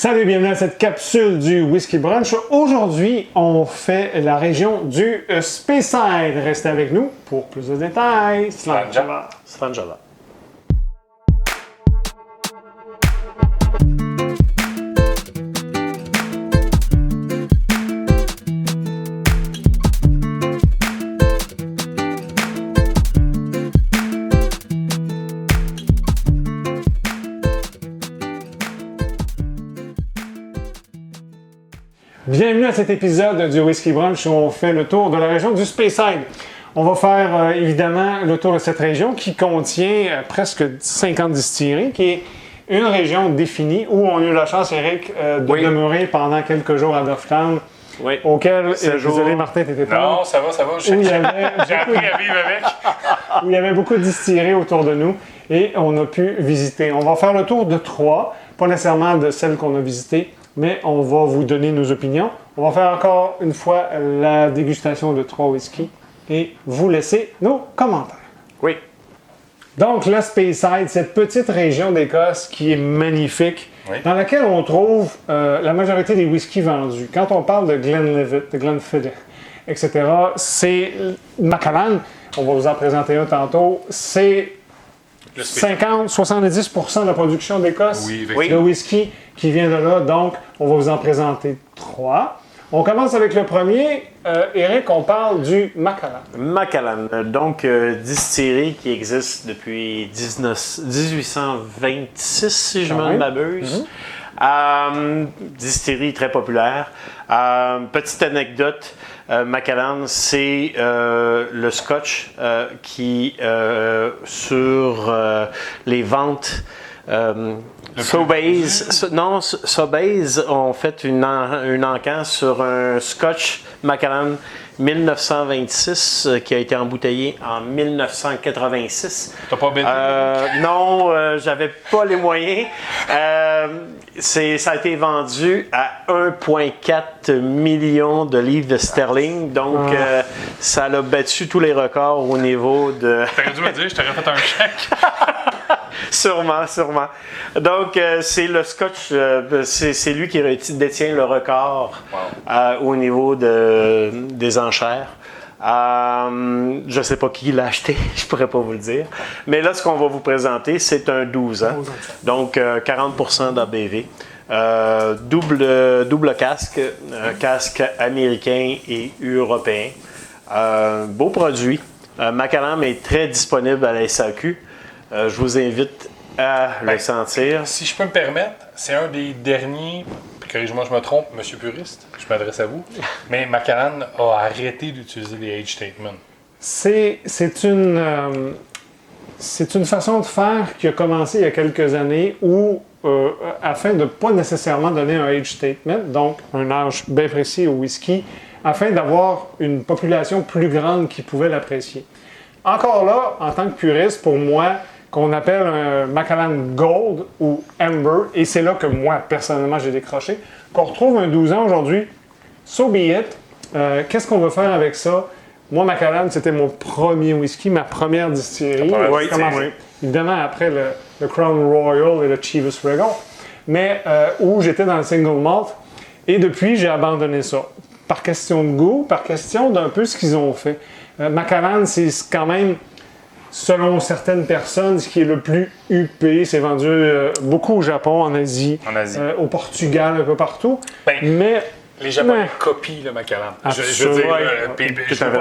Salut, bienvenue à cette capsule du Whisky Brunch. Aujourd'hui, on fait la région du Speyside. Restez avec nous pour plus de détails. Stranjava. Bienvenue à cet épisode du Whisky Brunch où on fait le tour de la région du Speyside. On va faire évidemment le tour de cette région qui contient presque 50 distilleries, qui est une région définie où on a eu la chance, Eric, de demeurer pendant quelques jours à Dufftown. Oui. Auquel, désolé Martin, t'étais pas. Non, ça va. J'ai appris à vivre avec. Où il y avait beaucoup de distilleries autour de nous et on a pu visiter. On va faire le tour de 3, pas nécessairement de celles qu'on a visitées, mais on va vous donner nos opinions. On va faire encore une fois la dégustation de 3 whiskies et vous laisser nos commentaires. Oui. Donc, le Speyside, cette petite région d'Écosse qui est magnifique, dans laquelle on trouve la majorité des whiskies vendus. Quand on parle de Glenlivet, de Glenfiddich, etc., c'est Macallan, on va vous en présenter un tantôt, c'est 50-70% de la production d'Écosse de whisky qui vient de là. Donc, on va vous en présenter 3. On commence avec le premier. Eric, on parle du Macallan. Macallan, donc distillerie qui existe depuis 1826, si je ne m'abuse. Distillerie très populaire. Petite anecdote, Macallan, c'est le scotch qui, sur les ventes Sobeys ont fait une enquête sur un scotch Macallan 1926 qui a été embouteillé en 1986. T'as pas bêté? Non, j'avais pas les moyens. Ça a été vendu à 1,4 million de livres sterling. Donc, ça a battu tous les records au niveau de... T'aurais dû me dire, je t'aurais fait un chèque. Sûrement. Donc, c'est le scotch, c'est lui qui détient le record au niveau des enchères. Je ne sais pas qui l'a acheté, je ne pourrais pas vous le dire. Mais là, ce qu'on va vous présenter, c'est un 12 ans. Donc, 40% d'ABV. Double casque, casque américain et européen. Beau produit. Macallan est très disponible à la SAQ. Je vous invite à le sentir. Si je peux me permettre, c'est un des derniers, corrige-moi je me trompe, monsieur Puriste, je m'adresse à vous, mais Macallan a arrêté d'utiliser les age statements. C'est une façon de faire qui a commencé il y a quelques années où, afin de ne pas nécessairement donner un age statement, donc un âge bien précis au whisky, afin d'avoir une population plus grande qui pouvait l'apprécier. Encore là, en tant que puriste, pour moi, qu'on appelle un Macallan Gold ou Amber, et c'est là que moi, personnellement, j'ai décroché, qu'on retrouve un 12 ans aujourd'hui, so be it. Qu'est-ce qu'on va faire avec ça? Moi, Macallan, c'était mon premier whisky, ma première distillerie. Évidemment, après le Crown Royal et le Chivas Regal, mais où j'étais dans le single malt, et depuis, j'ai abandonné ça. Par question de goût, par question d'un peu ce qu'ils ont fait. Macallan, c'est quand même, selon certaines personnes, ce qui est le plus huppé. C'est vendu beaucoup au Japon, en Asie. Au Portugal, un peu partout. Mais les Japonais copient le Macallan. Je veux dire,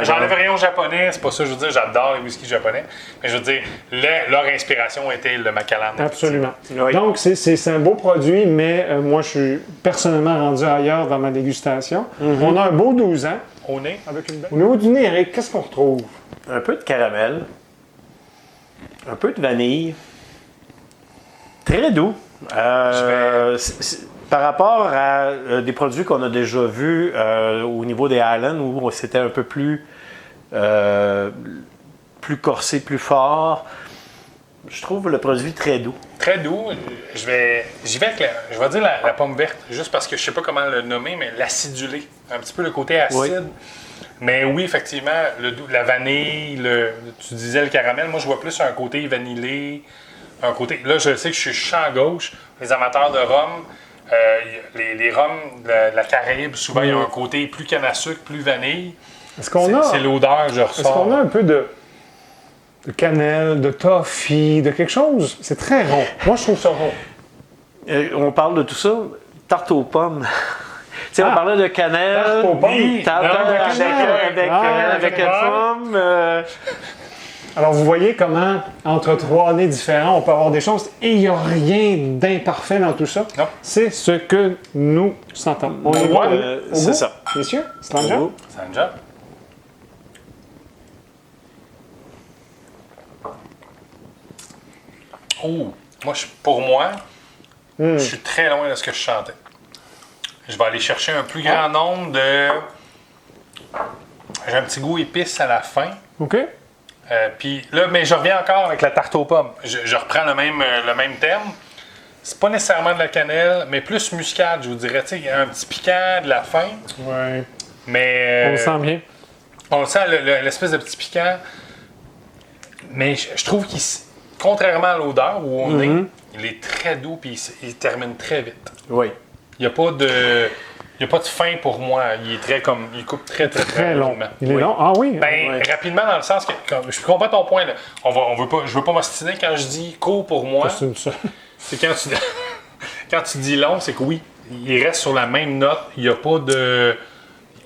j'enlève rien au japonais, c'est pas ça, je veux dire, j'adore les whiskies japonais, mais je veux dire, leur inspiration était le Macallan. Absolument. Donc, c'est un beau produit, mais moi, je suis personnellement rendu ailleurs dans ma dégustation. On a un beau 12 ans. Au nez. Au niveau du nez, Eric, qu'est-ce qu'on retrouve? Un peu de caramel. Un peu de vanille. Très doux. Par rapport à des produits qu'on a déjà vus au niveau des Highlands, où c'était un peu plus corsé, plus fort, je trouve le produit très doux. Très doux. J'y vais avec je vais dire la pomme verte, juste parce que je ne sais pas comment le nommer, mais l'acidulé. Un petit peu le côté acide. Oui. Mais oui, effectivement, la vanille, tu disais le caramel, moi je vois plus un côté vanillé, un côté... Là, je sais que je suis champ gauche, les amateurs de rhum, Les rhums de la Caraïbe, souvent, ils ont un côté plus canne à sucre, plus vanille. C'est l'odeur, je ressens. Est-ce qu'on a un peu de cannelle, de toffee, de quelque chose? C'est très rond. Moi, je trouve ça rond. On parle de tout ça. Tarte aux pommes. Tu sais, on parlait de cannelle. Tarte aux pommes. Oui, tarte avec une pomme. Alors, vous voyez comment, entre 3 nez différents, on peut avoir des choses et il n'y a rien d'imparfait dans tout ça. Non. C'est ce que nous sentons. On y va, c'est ça. Messieurs, Slanja? Sanja. Oh, pour moi, je suis très loin de ce que je chantais. Je vais aller chercher un plus grand nombre de... J'ai un petit goût épice à la fin. OK. Puis là, mais je reviens encore avec la tarte aux pommes. Je reprends le même terme. C'est pas nécessairement de la cannelle, mais plus muscade, je vous dirais. Tu sais, il y a un petit piquant de la fin. Ouais. Mais... On le sent bien. On le sent, l'espèce de petit piquant. Mais je trouve qu'il... Contrairement à l'odeur où on est, il est très doux puis il termine très vite. Oui. Il n'y a pas de... Il n'y a pas de fin pour moi. Il est très comme. Il coupe très long. rapidement. Il est long? Ah oui? Rapidement dans le sens que. Je comprends ton point. Là. Je veux pas m'ostiner quand je dis court pour moi. C'est quand tu dis long, c'est que oui, il reste sur la même note. Il n'y a pas de.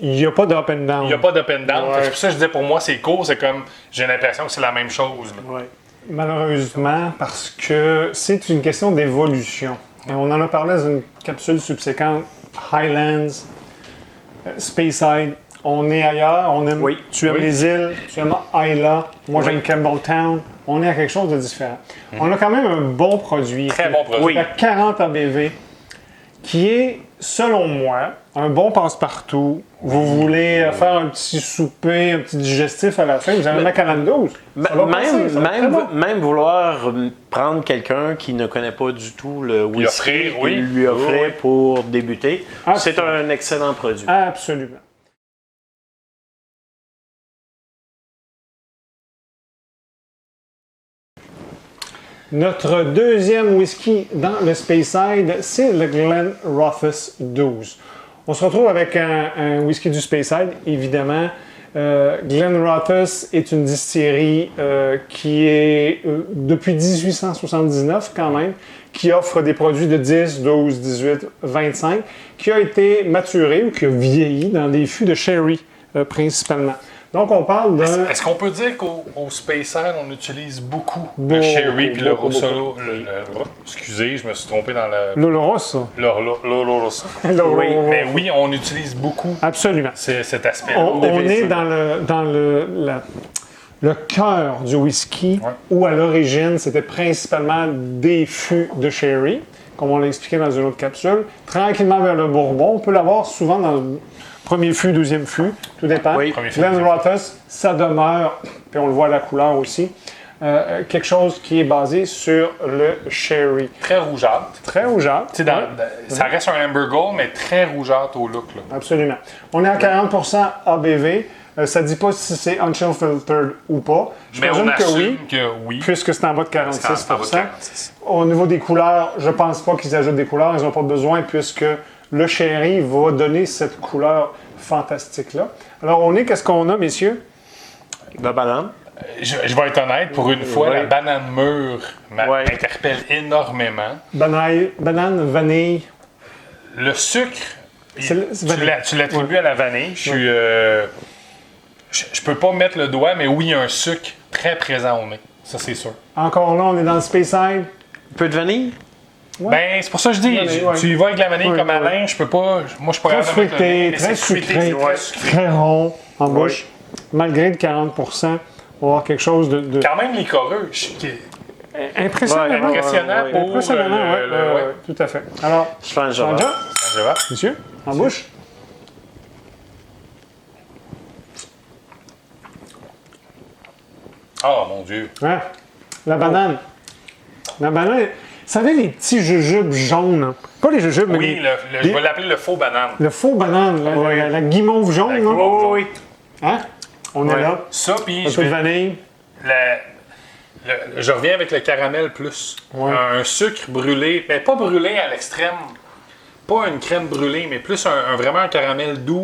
Il n'y a pas d'up and down. Il n'y a pas d'up and down. Ouais. C'est pour ça que je disais pour moi, c'est court. C'est comme. J'ai l'impression que c'est la même chose. Oui. Malheureusement, parce que c'est une question d'évolution. Et on en a parlé dans une capsule subséquente. Highlands, Speyside, on est ailleurs, on aime, tu aimes les îles, tu aimes Isla, moi j'aime Campbelltown, on est à quelque chose de différent. On a quand même un bon produit, Très bon produit. la 40 ABV, qui est, selon moi, un bon passe-partout. Vous voulez faire un petit souper, un petit digestif à la fin, vous avez un Macallan 12. Même vouloir prendre quelqu'un qui ne connaît pas du tout le whisky et lui offrir pour débuter, c'est un excellent produit. Absolument. Notre deuxième whisky dans le Speyside, c'est le Glenrothes 12. On se retrouve avec un whisky du Speyside, évidemment. Glenrothes est une distillerie qui est depuis 1879 quand même, qui offre des produits de 10, 12, 18, 25, qui a été maturé ou qui a vieilli dans des fûts de sherry principalement. Donc, on parle d'un... Est-ce qu'on peut dire qu'au Speyside, on utilise beaucoup le sherry puis le Rosso? Excusez, je me suis trompé dans le... L'Oloroso. L'Oloroso. Oui, mais oui, on utilise beaucoup. Absolument. Cet aspect-là. On est dans le cœur du whisky, où à l'origine, c'était principalement des fûts de sherry, comme on l'a expliqué dans une autre capsule. Tranquillement vers le bourbon, on peut l'avoir souvent dans le premier fût, deuxième fût, tout dépend. Oui. Glenrothes, ça demeure, puis on le voit à la couleur aussi, quelque chose qui est basé sur le sherry. Très rougeâtre. Très rougeâtre. Ça reste un Amber Gold, mais très rougeâtre au look. Là. Absolument. On est à 40% ABV. Ça ne dit pas si c'est unfiltered ou pas. Mais on assume que oui. Puisque c'est en bas de 46%. Au niveau des couleurs, je ne pense pas qu'ils ajoutent des couleurs. Ils n'ont pas besoin puisque le sherry va donner cette couleur fantastique-là. Alors, qu'est-ce qu'on a, messieurs? La banane. Je vais être honnête, pour une fois, la banane mûre m'interpelle énormément. Banane, vanille. Le sucre, tu l'attribues à la vanille. Je peux pas mettre le doigt, mais oui, il y a un sucre très présent au nez. Ça, c'est sûr. Encore là, on est dans le Speyside. Un peu de vanille? Ouais. Ben, c'est pour ça que je dis, tu y vas avec la vanille comme Alain, je peux pas. Moi, je peux pas. Très fruité, très sucré, très rond en bouche. Malgré le 40%, on va avoir quelque chose de... Quand même liquoreux. Impressionnant. Impressionnant pour le tout à fait. Alors, Slanja. Monsieur, en bouche. Oh, mon Dieu. Ouais. La banane. La banane... Vous savez, les petits jujubes jaunes. Hein? Pas les jujubes, mais je vais l'appeler le faux banane. Le faux banane, la guimauve jaune. Oui. Hein? On est là. Ça, puis un peu de vanille. Je reviens avec le caramel plus. Un sucre brûlé, mais pas brûlé à l'extrême. pas une crème brûlée, mais plus vraiment un caramel doux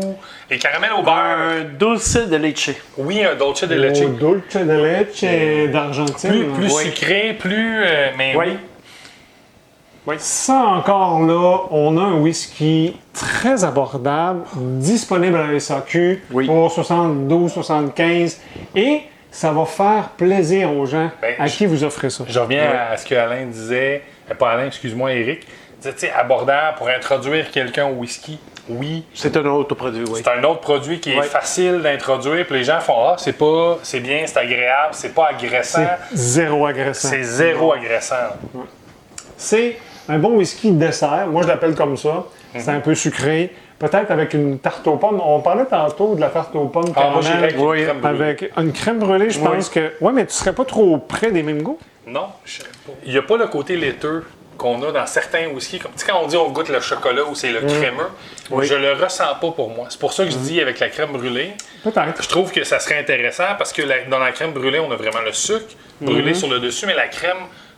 et caramel au beurre. Un dulce de leche. Oui, un dolce de leche. Dulce de leche d'Argentine. Plus Oui. sucré, plus. Mais Oui. oui. Ça encore là, on a un whisky très abordable, disponible à la SAQ Oui. pour 72-75 et ça va faire plaisir aux gens Ben, à qui vous offrez ça. Je reviens à ce que Alain disait, pas Alain, excuse-moi, Eric. Il disait, tu sais, abordable pour introduire quelqu'un au whisky. Oui. C'est un autre produit, oui. C'est un autre produit qui est Ouais. facile d'introduire, puis les gens font ah, c'est bien, c'est agréable, c'est pas agressant. C'est zéro agressant. C'est zéro agressant. C'est un bon whisky dessert. Moi, je l'appelle comme ça. C'est un peu sucré. Peut-être avec une tarte aux pommes. On parlait tantôt de la tarte aux pommes Ah, moi, caramel. j'irais avec une Oui, crème brûlée. Avec une crème brûlée, je pense que... Ouais, mais tu serais pas trop près des mêmes goûts? Non, il n'y a pas le côté laiteux qu'on a dans certains whisky. Comme, tu sais, quand on dit on goûte le chocolat ou c'est le crémeux, Oui. je le ressens pas pour moi. C'est pour ça que je dis avec la crème brûlée, Peut-être. je trouve que ça serait intéressant parce que dans la crème brûlée, on a vraiment le sucre brûlé sur le dessus, mais la crème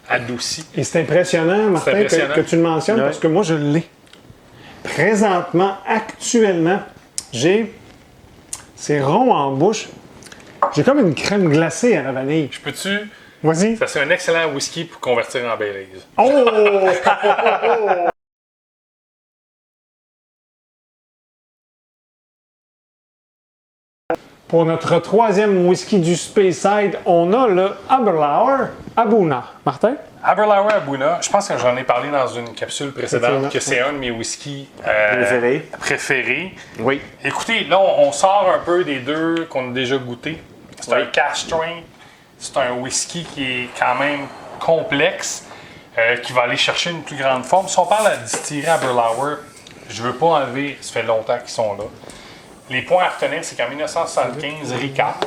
adoucie. Et c'est impressionnant, Martin, impressionnant. que tu le mentionnes, parce que moi, je l'ai. Présentement, actuellement, c'est rond en bouche. J'ai comme une crème glacée à la vanille. Je peux-tu... Vas-y. Ça serait un excellent whisky pour convertir en Baileys. Oh! Pour notre troisième whisky du Speyside, on a le Aberlour Abuna. Martin? Aberlour Abuna, je pense que j'en ai parlé dans une capsule précédente, Effectivement. que c'est un de mes whiskies préférés. Oui. Écoutez, là, on sort un peu des deux qu'on a déjà goûté. C'est un cask strength. C'est un whisky qui est quand même complexe, qui va aller chercher une plus grande forme. Si on parle à distillerie Aberlour, je ne veux pas enlever, ça fait longtemps qu'ils sont là. Les points à retenir, c'est qu'en 1975, Ricard,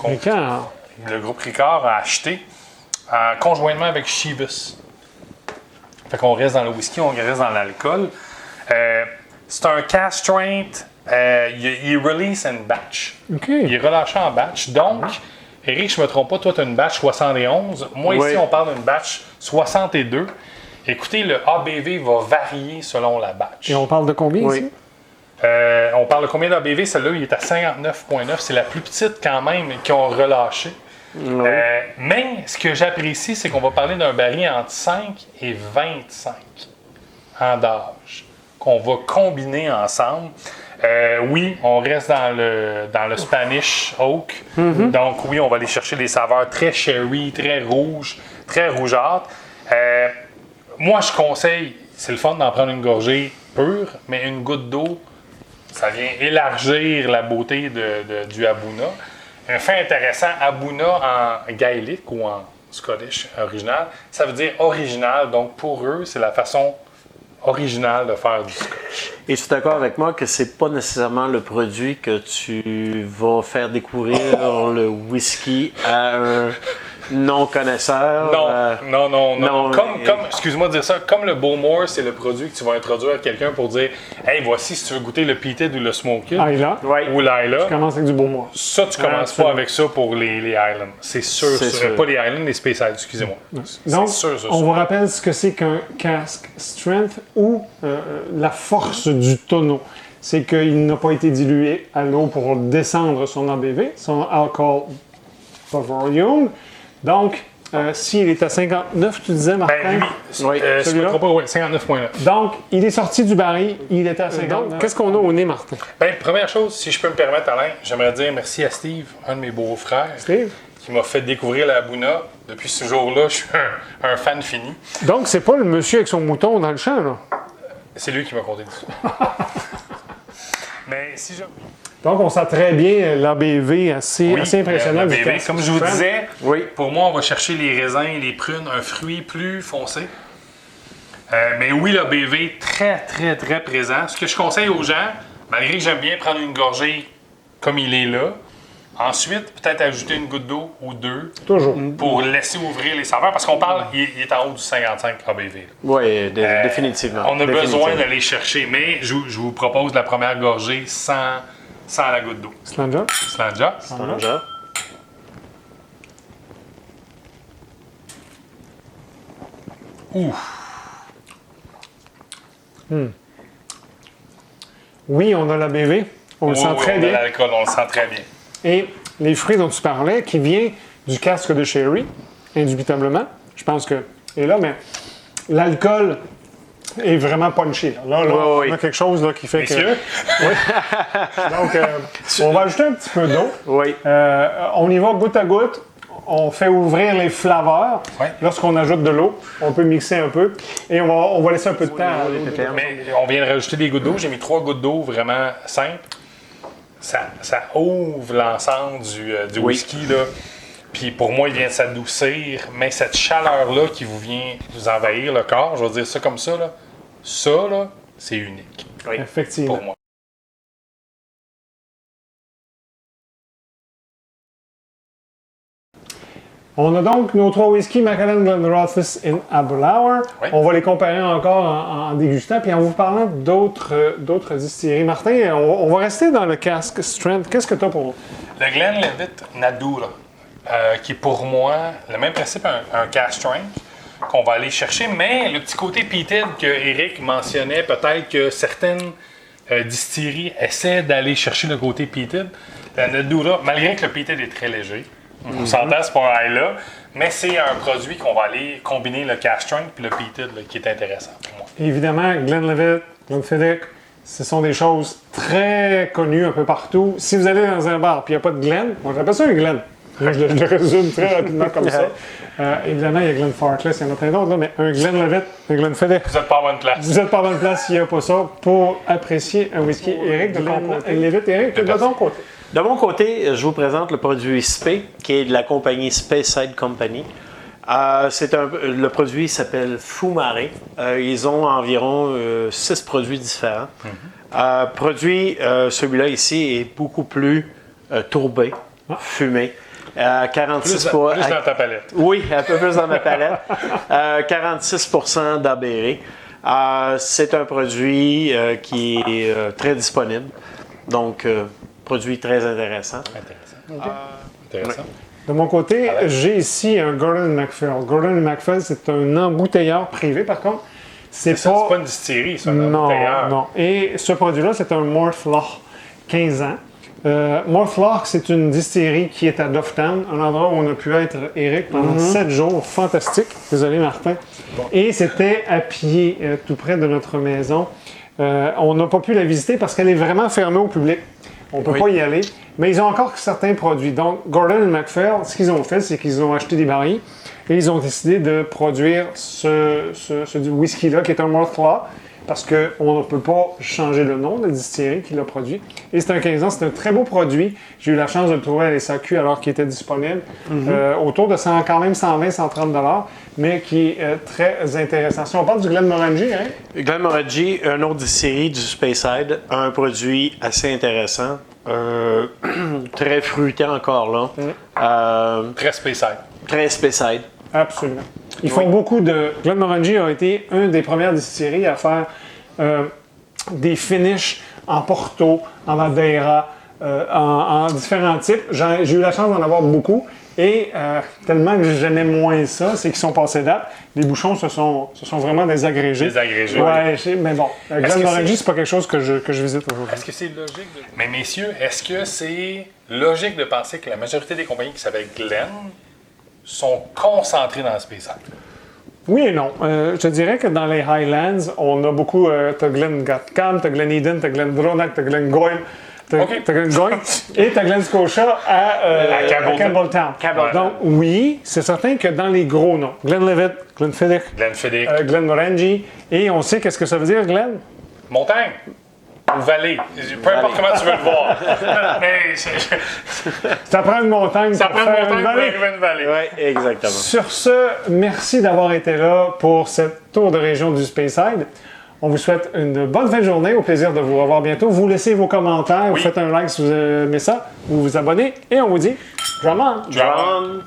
Ricard. le groupe Ricard a acheté conjointement avec Chivas. Fait qu'on reste dans le whisky, on reste dans l'alcool. C'est un cask strength, il est release and batch. OK. Il est relâché en batch. Donc, Eric, je ne me trompe pas, toi, tu as une batch 71. Moi, Oui. ici, on parle d'une batch 62. Écoutez, le ABV va varier selon la batch. Et on parle de combien Oui. ici? On parle de combien d'ABV? Celle-là, il est à 59,9. C'est la plus petite quand même qu'ils ont relâché. Oui. Mais ce que j'apprécie, c'est qu'on va parler d'un baril entre 5 et 25 ans d'âge qu'on va combiner ensemble. Oui, on reste dans le Spanish Oak. Donc oui, on va aller chercher des saveurs très sherry, très rouges, très rougeâtres. Moi, je conseille, c'est le fun d'en prendre une gorgée pure, mais une goutte d'eau, ça vient élargir la beauté du Abuna. Un fait intéressant, Abuna en gaélique ou en Scottish original, ça veut dire original. Donc pour eux, c'est la façon originale de faire du scotch. Et tu es d'accord avec moi que c'est pas nécessairement le produit que tu vas faire découvrir le whisky à un non-connaisseur? Non. Comme, excuse-moi de dire ça, comme le Bowmore, c'est le produit que tu vas introduire à quelqu'un pour dire hey, voici si tu veux goûter le peated ou le smoked Ah, et là, Ouais. ou l'Isla. je commence avec du beau mois. Ça, tu commences absolument. pas avec ça pour les Highlands. C'est sûr. C'est sûr. Pas les Highlands, les Speyside, excusez-moi. Donc, sûr. on vous rappelle ce que c'est qu'un cask strength ou la force du tonneau. C'est qu'il n'a pas été dilué à l'eau pour descendre son ABV, son alcohol volume. Donc, s'il est à 59, tu disais, Martin? Ben lui, Oui. si je me Celui-là? trompe pas, ouais, 59,9. Donc, il est sorti du baril, il était à 59. Qu'est-ce qu'on a au nez, Martin? Ben, première chose, si je peux me permettre, Alain, j'aimerais dire merci à Steve, un de mes beaux-frères, Steve? qui m'a fait découvrir la Abuna. Depuis ce jour-là, je suis un fan fini. Donc, c'est pas le monsieur avec son mouton dans le champ, là? C'est lui qui m'a conté l'histoire. Mais si je... Donc, on sent très bien l'ABV assez impressionnant du BV. cask Comme je vous strength. disais, Oui. pour moi, on va chercher les raisins, les prunes, un fruit plus foncé. Mais oui, le BV très, très, très présent. Ce que je conseille aux gens, malgré que j'aime bien prendre une gorgée comme il est là, ensuite, peut-être ajouter une goutte d'eau ou deux Toujours. pour laisser ouvrir les saveurs, parce qu'on parle, il est en haut du 55 ABV. Oui, définitivement. On a besoin Définitivement. d'aller chercher, mais je vous propose la première gorgée sans la goutte d'eau. Slanja? Slanja. Slanja. Ouf. Oui, on a la BV. On le sent très on bien. a l'alcool, on le sent très bien. Et les fruits dont tu parlais, qui vient du casque de sherry, indubitablement. Je pense que. Et là, mais l'alcool est vraiment punché. Là, Oui. on a quelque chose là, qui fait Messieurs, que. Donc, on va ajouter un petit peu d'eau. Oui. On y va goutte à goutte. On fait ouvrir les flaveurs. Ouais. Lorsqu'on ajoute de l'eau, on peut mixer un peu. Et on va laisser un peu de temps à l'eau. mais on vient de rajouter des gouttes d'eau. J'ai mis 3 gouttes d'eau vraiment simples. Ça ouvre l'ensemble du whisky, là. Puis pour moi, il vient de s'adoucir. Mais cette chaleur-là qui vient vous envahir le corps, je vais dire ça comme ça, là, c'est unique Effectivement. pour moi. On a donc nos 3 whisky Macallan Glenrothes in Aberlour. Oui. On va les comparer encore en dégustant, puis en vous parlant d'autres distilleries. Martin, on va rester dans le casque Strength. Qu'est-ce que tu as pour nous? Le Glenlivet Nadura, qui est pour moi le même principe, un cask strength qu'on va aller chercher, mais le petit côté peated que Eric mentionnait, peut-être que certaines distilleries essaient d'aller chercher le côté peated. La Nadura, malgré que le peated est très léger, on s'entend ce point-là, mais c'est un produit qu'on va aller combiner le cask strength puis le peated là, qui est intéressant pour moi. Évidemment, Glenlivet, Glenfiddich, ce sont des choses très connues un peu partout. Si vous allez dans un bar et il n'y a pas de Glen, on appelle ça un Glen. Je le résume très rapidement comme ça. Évidemment, il y a Glenfarclas, il y en a plein d'autres, là, mais un Glenlivet, un Glenfiddich, Vous n'êtes pas à bonne place. vous n'êtes pas à bonne place s'il n'y a pas ça pour apprécier un whisky. Eric, de ton côté. Eric, de ton côté. De mon côté, je vous présente le produit Spey, qui est de la compagnie Speyside Company. Le produit s'appelle Fumare. Ils ont environ 6 produits différents. Celui-là ici est beaucoup plus tourbé, fumé. 46 Plus dans ta palette. Oui, un peu plus dans ma palette. 46 d'ABV. C'est un produit qui est très disponible. Donc, produit très intéressant. Intéressant. De mon côté, j'ai ici un Gordon MacPhail. Gordon MacPhail, c'est un embouteilleur privé, par contre. C'est C'est pas une distillerie, c'est un Non, embouteilleur. non. Et ce produit-là, c'est un Morthloch 15 ans. Morthloch, c'est une distillerie qui est à Dufftown, un endroit où on a pu être, Eric, pendant 7 jours. Fantastique. Désolé, Martin. Bon. Et c'était à pied, tout près de notre maison. On n'a pas pu la visiter parce qu'elle est vraiment fermée au public. On ne peut pas y aller. Mais ils ont encore certains produits. Donc, Gordon MacPhail, ce qu'ils ont fait, c'est qu'ils ont acheté des barils et ils ont décidé de produire ce whisky-là, qui est un Morthloch, parce qu'on ne peut pas changer le nom de la distillerie qui l'a produit. Et c'est un 15 ans, c'est un très beau produit. J'ai eu la chance de le trouver à l'SAQ alors qu'il était disponible. Autour de quand même 120-130 $, mais qui est très intéressant. Si on parle du Glenmorangie, hein? Glenmorangie, un autre distillerie du Speyside, a un produit assez intéressant. Très fruité encore là. Très spécial. Très Speyside. Absolument. Ils font beaucoup de... Glenmorangie a été une des premières distilleries à faire des finishes en Porto, en Madeira, en différents types. J'ai eu la chance d'en avoir beaucoup. Et tellement que j'aimais moins ça, c'est qu'ils sont passés date. Les bouchons se sont vraiment désagrégés. Désagrégés. Ouais, mais bon, Glenmorangie, c'est- c'est pas quelque chose que je visite aujourd'hui. Est-ce que c'est logique de... Mais messieurs, est-ce que c'est logique de penser que la majorité des compagnies qui s'appellent Glen sont concentrées dans le spécial? Oui et non. Je te dirais que dans les Highlands, on a beaucoup... t'as Glengatcam, t'as Gleneden, t'as Glendronach, t'as Glengoyne, t'as Glengoyne et t'as Glen Scotia à Campbelltown. Campbelltown. Donc oui, c'est certain que dans les gros noms, Glenlivet, Glenfiddich, Glenfiddich. Glenmorangie, et on sait qu'est-ce que ça veut dire, Glen? Montagne. Ou vallée. Peu importe comment tu veux le voir. Mais Ça prend une montagne ça pour prend faire une montagne une pour vallée. arriver à une vallée. Oui, exactement. Sur ce, merci d'avoir été là pour cette tour de région du Speyside. On vous souhaite une bonne fin de journée. Au plaisir de vous revoir bientôt. Vous laissez vos commentaires, vous faites un like si vous aimez ça, vous vous abonnez et on vous dit drum on! John.